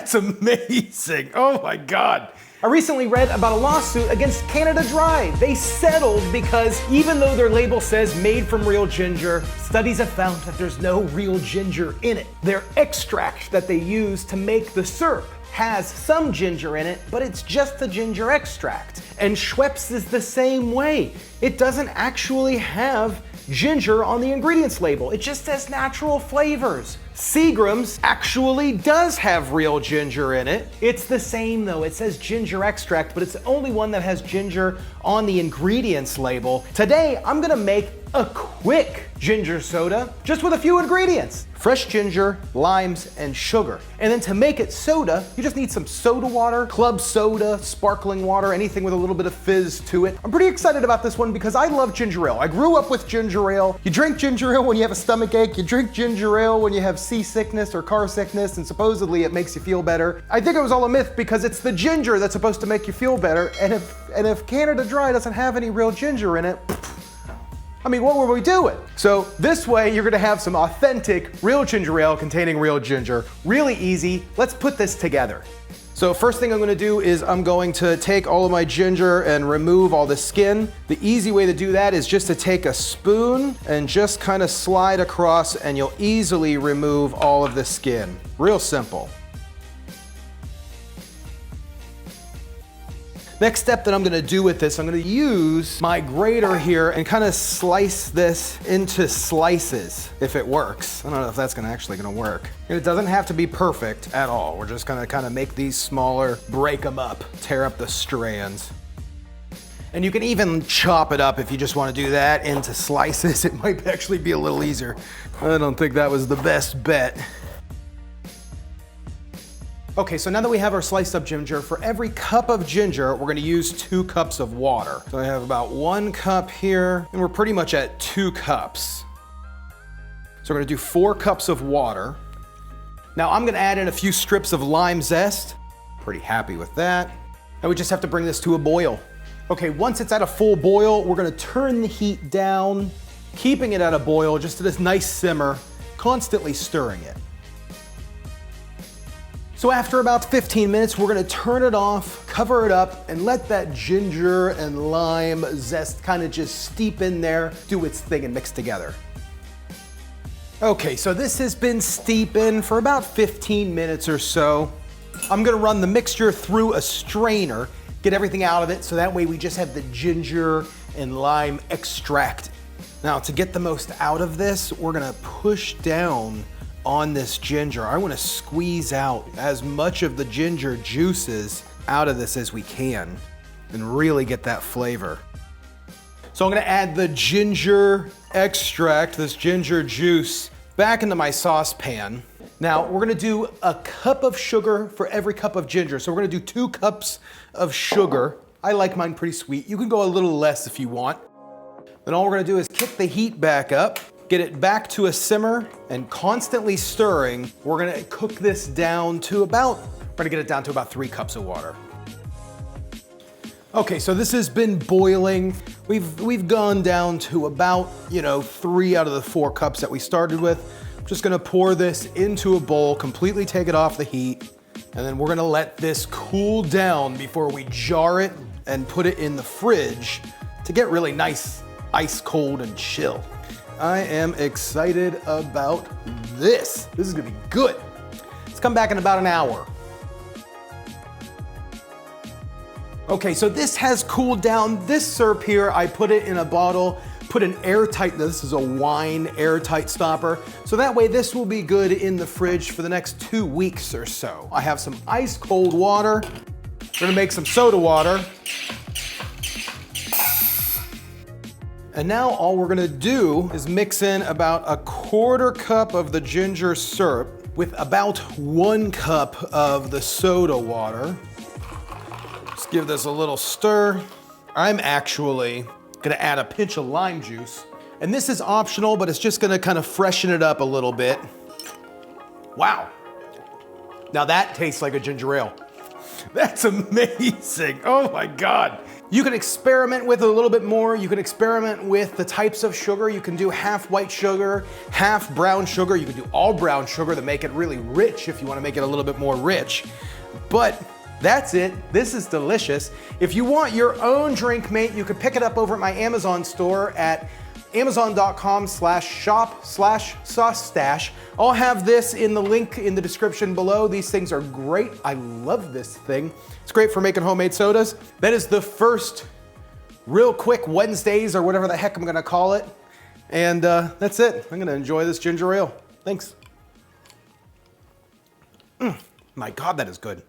That's amazing. Oh my God. I recently read about a lawsuit against Canada Dry. They settled because even though their label says made from real ginger, studies have found that there's no real ginger in it. Their extract that they use to make the syrup has some ginger in it, but it's just the ginger extract. And Schweppes is the same way. It doesn't actually have ginger on the ingredients label. It just says natural flavors. Seagram's actually does have real ginger in it. It's the same though. It says ginger extract, but it's the only one that has ginger on the ingredients label. Today, I'm gonna make a quick ginger soda just with a few ingredients. Fresh ginger, limes, and sugar. And then to make it soda, you just need some soda water, club soda, sparkling water, anything with a little bit of fizz to it. I'm pretty excited about this one because I love ginger ale. I grew up with ginger ale. You drink ginger ale when you have a stomach ache. You drink ginger ale when you have seasickness or car sickness, and supposedly it makes you feel better. I think it was all a myth because it's the ginger that's supposed to make you feel better. And if Canada Dry doesn't have any real ginger in it, I mean, what were we doing? So this way, you're gonna have some authentic, real ginger ale containing real ginger. Really easy. Let's put this together. So first thing I'm gonna do is I'm going to take all of my ginger and remove all the skin. The easy way to do that is just to take a spoon and just kind of slide across, and you'll easily remove all of the skin. Real simple. Next step that I'm gonna do with this, I'm gonna use my grater here and kind of slice this into slices, if it works. I don't know if that's actually gonna work. And it doesn't have to be perfect at all. We're just gonna kind of make these smaller, break them up, tear up the strands. And you can even chop it up if you just wanna do that into slices. It might actually be a little easier. I don't think that was the best bet. Okay, so now that we have our sliced up ginger, for every cup of ginger, we're gonna use 2 cups of water. So I have about 1 cup here, and we're pretty much at 2 cups. So we're gonna do 4 cups of water. Now I'm gonna add in a few strips of lime zest. Pretty happy with that. Now we just have to bring this to a boil. Okay, once it's at a full boil, we're gonna turn the heat down, keeping it at a boil, just at this nice simmer, constantly stirring it. So after about 15 minutes, we're gonna turn it off, cover it up, and let that ginger and lime zest kind of just steep in there, do its thing and mix together. Okay, so this has been steeping for about 15 minutes or so. I'm gonna run the mixture through a strainer, get everything out of it, so that way we just have the ginger and lime extract. Now to get the most out of this, we're gonna push down on this ginger. I want to squeeze out as much of the ginger juices out of this as we can and really get that flavor. So I'm going to add the ginger extract, this ginger juice, back into my saucepan. Now we're going to do a cup of sugar for every cup of ginger. So we're going to do 2 cups of sugar. I like mine pretty sweet. You can go a little less if you want. Then all we're going to do is kick the heat back up, get it back to a simmer, and constantly stirring. We're gonna cook this down to about, 3 cups of water. Okay, so this has been boiling. We've gone down to about, 3 out of the 4 cups that we started with. I'm just gonna pour this into a bowl, completely take it off the heat, and then we're gonna let this cool down before we jar it and put it in the fridge to get really nice, ice cold and chill. I am excited about this. This is gonna be good. Let's come back in about an hour. Okay, so this has cooled down. This syrup here, I put it in a bottle, put an airtight, this is a wine airtight stopper, so that way this will be good in the fridge for the next 2 weeks or so. I have some ice cold water. We're gonna make some soda water. And now all we're gonna do is mix in about a 1/4 cup of the ginger syrup with about 1 cup of the soda water. Just give this a little stir. I'm actually gonna add a pinch of lime juice. And this is optional, but it's just gonna kind of freshen it up a little bit. Wow. Now that tastes like a ginger ale. That's amazing. Oh my God. You can experiment with it a little bit more. You can experiment with the types of sugar. You can do half white sugar, half brown sugar. You can do all brown sugar to make it really rich if you want to make it a little bit more rich. But that's it. This is delicious. If you want your own drink mate, you can pick it up over at my Amazon store at amazon.com/shop/SauceStache. I'll have this in the link in the description below. These things are great. I love this thing. It's great for making homemade sodas. That is the first real quick Wednesdays or whatever the heck I'm gonna call it. And that's it. I'm gonna enjoy this ginger ale. Thanks. My God, that is good.